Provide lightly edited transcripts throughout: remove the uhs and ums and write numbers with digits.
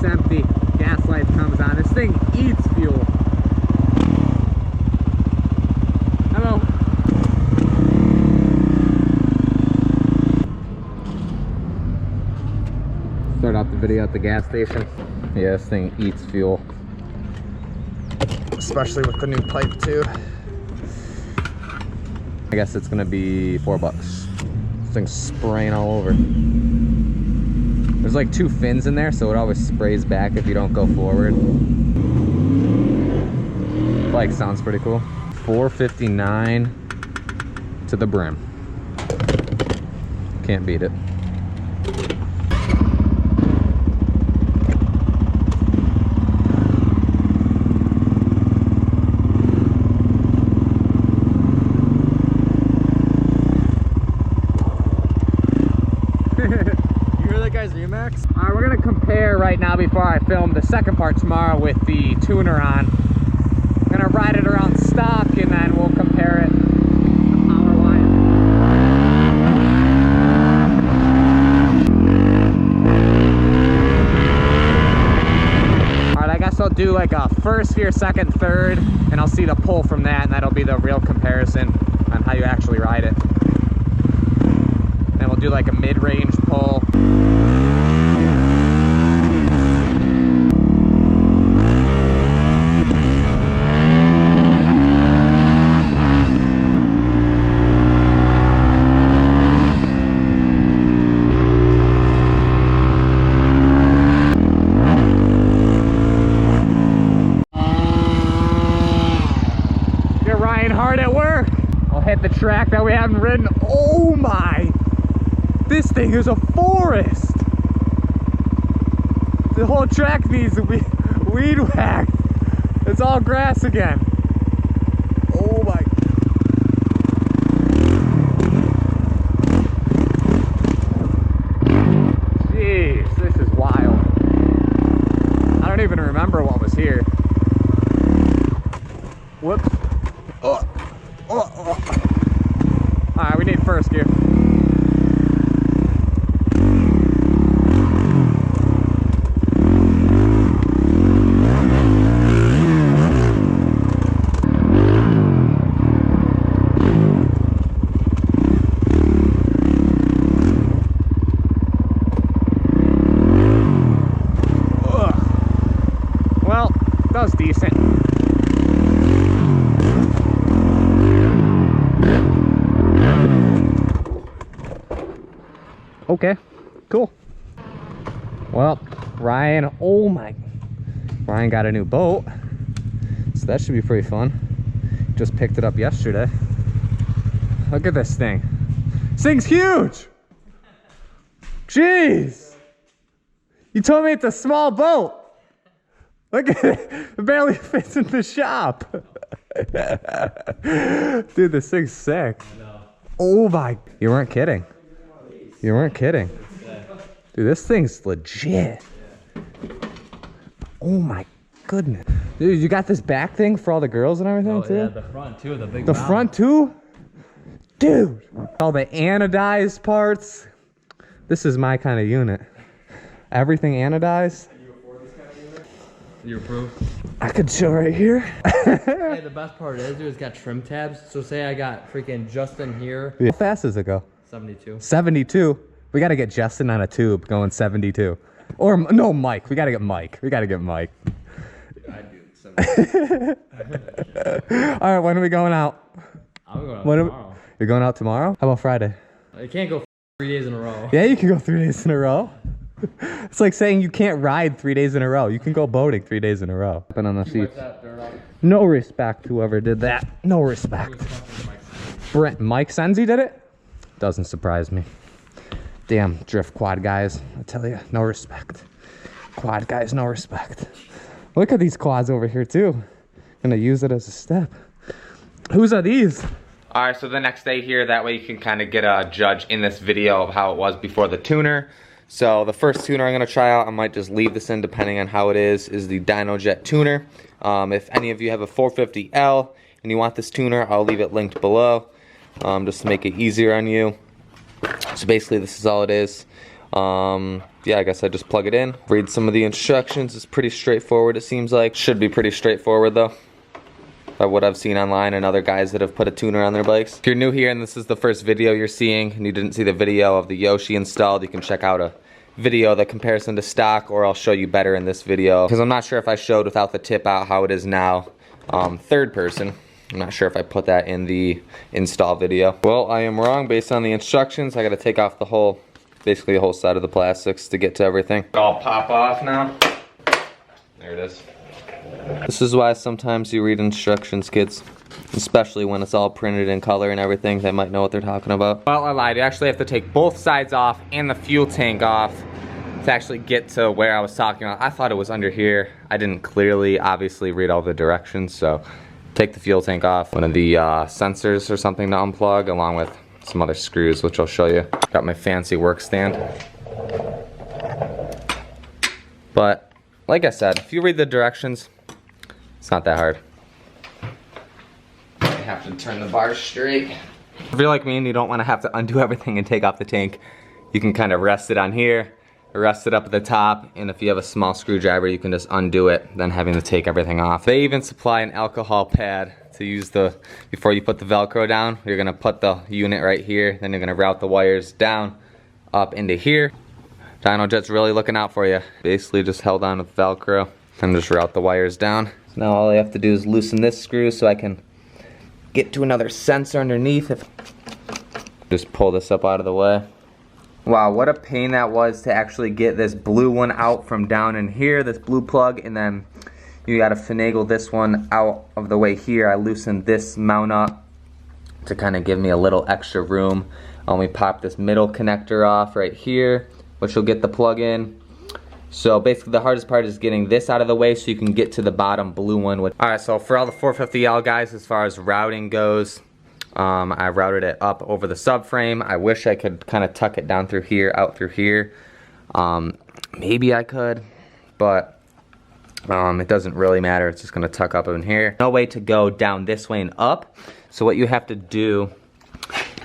tank's empty. Gas light comes on. This thing eats fuel. Hello. Start off the video at the gas station. Yeah, this thing eats fuel. Especially with the new pipe too. I guess it's gonna be $4. This thing's spraying all over. There's like 2 fins in there, so it always sprays back if you don't go forward. Like, sounds pretty cool. 459 to the brim. Can't beat it. Max. All right, we're gonna compare right now before I film the second part tomorrow with the tuner on. I'm gonna ride it around stock and then we'll compare it power-wise. All right, I guess I'll do like a first gear, second, third, and I'll see the pull from that, and that'll be the real comparison on how you actually ride it. Then we'll do like a mid-range pull. Hard at work. I'll hit the track that we haven't ridden. Oh my, this thing is a forest. The whole track needs to be weed whacked. It's all grass again. Oh my. Jeez, this is wild. I don't even remember what was here. Whoops. Alright, we need first gear. Well, that was decent. Okay, cool. Well, Ryan, oh my, Ryan got a new boat, so that should be pretty fun. Just picked it up yesterday. Look at this thing. This thing's huge. Jeez. You told me it's a small boat. Look at it. It barely fits in the shop. Dude, this thing's sick. Oh my, you weren't kidding. You weren't kidding. Dude, this thing's legit. Oh my goodness. Dude, you got this back thing for all the girls and everything too? Yeah, the front too, the big The front too? Dude. All the anodized parts. This is my kind of unit. Everything anodized. Can you afford this kind of unit? You approve? I could show right here. Hey, the best part is, dude, it's got trim tabs. So say I got freaking Justin here. How fast does it go? 72. 72. We got to get Justin on a tube going 72. Or no, Mike. We got to get Mike. We got to get Mike. I do 72. All right, when are we going out? I'm going out tomorrow. You're going out tomorrow? How about Friday? I can't go 3 days in a row. Yeah, you can go 3 days in a row. It's like saying you can't ride 3 days in a row. You can go boating 3 days in a row. Been on the seats. No respect, whoever did that. No respect. Mike Senzi did it? Doesn't surprise me. Damn drift quad guys. I tell you, no respect. Quad guys, no respect. Look at these quads over here too. Gonna use it as a step. Whose are these? All right, so the next day here, that way you can kind of get a judge in this video of how it was before the tuner. So the first tuner I'm gonna try out, I might just leave this in depending on how it is the DynoJet Tuner. If any of you have a 450L and you want this tuner, I'll leave it linked below just to make it easier on you. So basically this is all it is. Yeah, I guess I just plug it in, read some of the instructions. It's pretty straightforward, it seems like. Should be pretty straightforward though, by what I've seen online and other guys that have put a tuner on their bikes. If you're new here and this is the first video you're seeing and you didn't see the video of the Yoshi installed, you can check out a video, the comparison to stock, or I'll show you better in this video, because I'm not sure if I showed without the tip out how it is now, third person. I'm not sure if I put that in the install video. Well, I am wrong based on the instructions. I gotta take off the whole, basically the whole side of the plastics to get to everything. It'll all pop off now. There it is. This is why sometimes you read instructions, kids. Especially when it's all printed in color and everything. They might know what they're talking about. Well, I lied. You actually have to take both sides off and the fuel tank off to actually get to where I was talking about. I thought it was under here. I didn't clearly, obviously, read all the directions, so take the fuel tank off. One of the sensors or something to unplug, along with some other screws, which I'll show you. Got my fancy work stand. But, like I said, if you read the directions, it's not that hard. You have to turn the bar straight. If you're like me and you don't want to have to undo everything and take off the tank, you can kind of rest it on here, rest it up at the top, and if you have a small screwdriver, you can just undo it, then having to take everything off. They even supply an alcohol pad to use before you put the Velcro down. You're gonna put the unit right here, then you're gonna route the wires down, up into here. DynoJet's really looking out for you. Basically just held on with Velcro and just route the wires down. So now all I have to do is loosen this screw so I can get to another sensor underneath. Just pull this up out of the way. Wow, what a pain that was to actually get this blue one out from down in here, this blue plug, and then you gotta finagle this one out of the way here. I loosened this mount up to kind of give me a little extra room. I only pop this middle connector off right here, which will get the plug in. So basically the hardest part is getting this out of the way so you can get to the bottom blue one. Alright, so for all the 450L guys, as far as routing goes, I routed it up over the subframe. I wish I could kind of tuck it down through here, out through here. Maybe I could, but it doesn't really matter. It's just going to tuck up in here. No way to go down this way and up. So what you have to do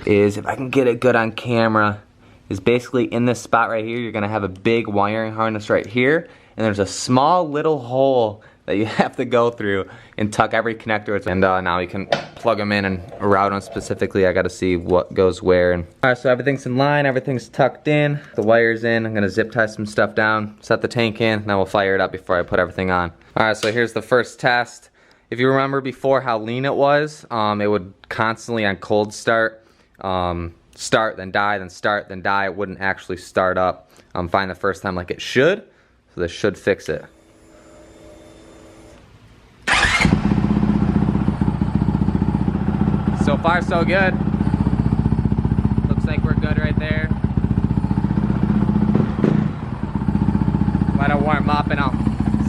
is, if I can get it good on camera, is basically in this spot right here, you're gonna have a big wiring harness right here, and there's a small little hole that you have to go through and tuck every connector. And now you can plug them in and route them specifically. I gotta see what goes where. And all right, so everything's in line, everything's tucked in, the wire's in. I'm gonna zip tie some stuff down, set the tank in, and then we'll fire it up before I put everything on. All right, so here's the first test. If you remember before how lean it was, it would constantly on cold start, start, then die, then start, then die. It wouldn't actually start up fine the first time like it should. So this should fix it. So far so good. Looks like we're good right there. Let it warm up and I'll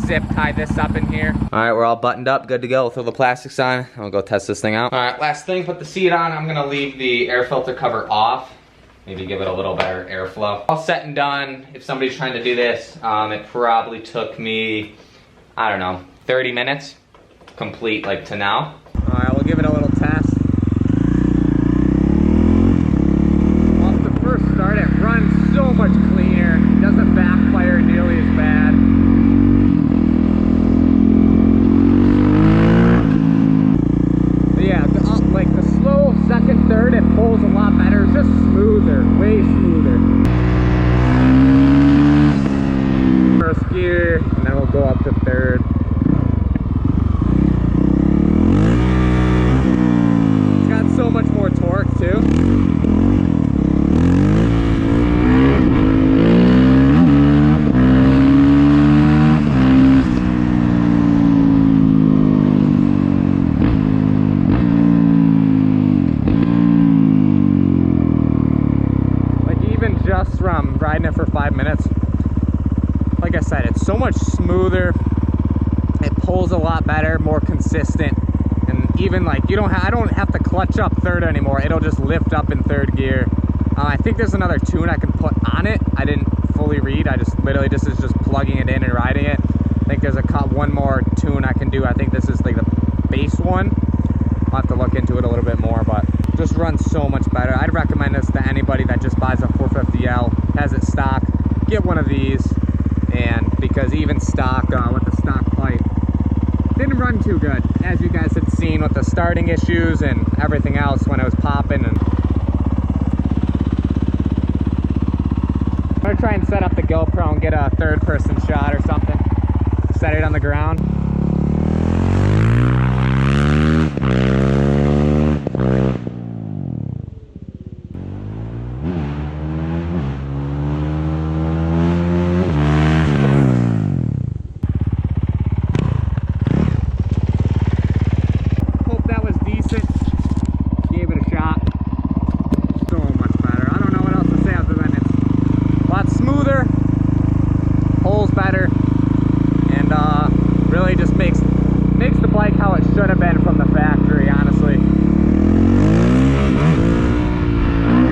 zip tie this up in here. Alright, we're all buttoned up, good to go. We'll throw the plastics on and we'll go test this thing out. Alright, last thing, put the seat on. I'm gonna leave the air filter cover off. Maybe give it a little better airflow. All set and done. If somebody's trying to do this, it probably took me, I don't know, 30 minutes complete, like to now. Alright, we'll give it a little test. Off the first start, it runs so much cleaner. It doesn't backfire nearly as bad. Like the slow second, third, it pulls a lot better. It's just smoother, way smoother. First gear, and then we'll go up to third. It's got so much more torque too. Just from riding it for 5 minutes, like I said, it's so much smoother. It pulls a lot better, more consistent, and even like I don't have to clutch up third anymore. It'll just lift up in third gear. I think there's another tune I can put on it. I didn't fully read. I just literally is just plugging it in and riding it. I think there's one more tune I can do. I think this is like the base one. I'll have to look into it a little bit more, but just runs so much better. I'd recommend this to anybody that just buys a 450L, has it stock. Get one of these, and because even stock with the stock pipe didn't run too good, as you guys had seen with the starting issues and everything else when it was popping. And I'm gonna try and set up the GoPro and get a third-person shot or something. Set it on the ground.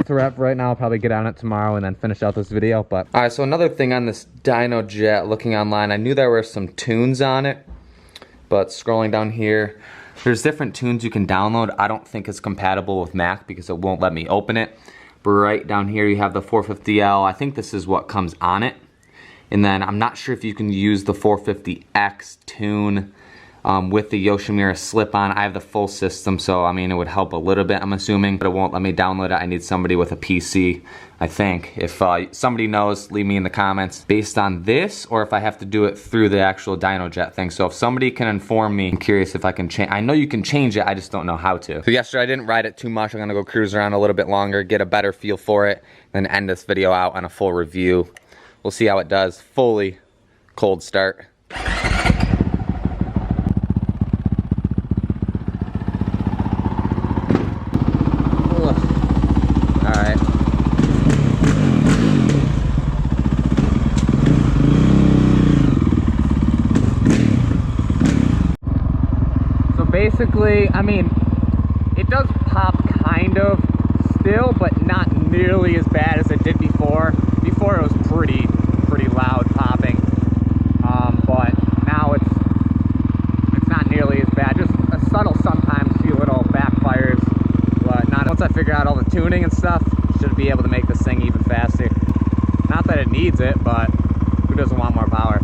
Wrap right now. I'll probably get on it tomorrow and then finish out this video. But all right, so another thing on this DynoJet, looking online, I knew there were some tunes on it, but scrolling down here, there's different tunes you can download. I don't think it's compatible with Mac because it won't let me open it. But right down here you have the 450L. I think this is what comes on it. And then I'm not sure if you can use the 450X tune with the Yoshimura slip-on. I have the full system, so I mean it would help a little bit, I'm assuming, but it won't let me download it. I need somebody with a PC, I think. If somebody knows, leave me in the comments based on this, or if I have to do it through the actual DynoJet thing. So if somebody can inform me, I'm curious if I can change. I know you can change it, I just don't know how to. So yesterday I didn't ride it too much. I'm gonna go cruise around a little bit longer, get a better feel for it, then end this video out on a full review. We'll see how it does. Fully cold start. Basically, I mean, it does pop kind of still, but not nearly as bad as it did before. Before it was pretty loud popping, but now it's not nearly as bad. Just a subtle, sometimes few little backfires, but not. Once I figure out all the tuning and stuff, should be able to make this thing even faster. Not that it needs it, but who doesn't want more power?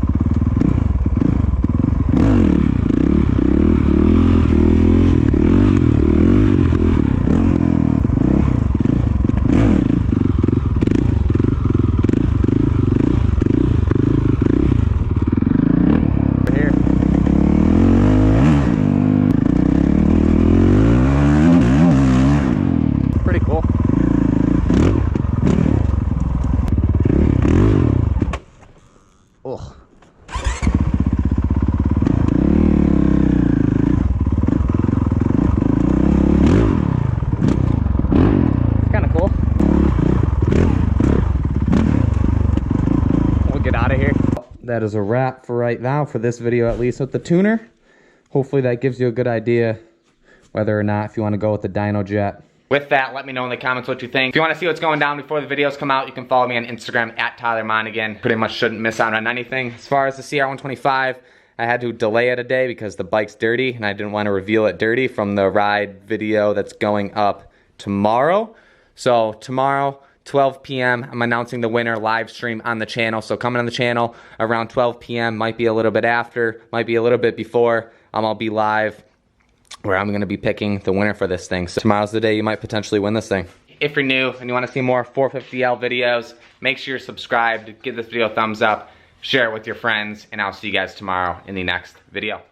That is a wrap for right now, for this video at least with the tuner. Hopefully that gives you a good idea whether or not if you want to go with the DynoJet. With that, let me know in the comments what you think. If you want to see what's going down before the videos come out, you can follow me on Instagram at Monagan. Pretty much shouldn't miss out on anything. As far as the CR125, I had to delay it a day because the bike's dirty and I didn't want to reveal it dirty from the ride video that's going up tomorrow. So tomorrow, 12 p.m. I'm announcing the winner live stream on the channel. So coming on the channel around 12 p.m. Might be a little bit after, might be a little bit before. I'll be live where I'm going to be picking the winner for this thing. So tomorrow's the day you might potentially win this thing. If you're new and you want to see more 450L videos, make sure you're subscribed. Give this video a thumbs up. Share it with your friends. And I'll see you guys tomorrow in the next video.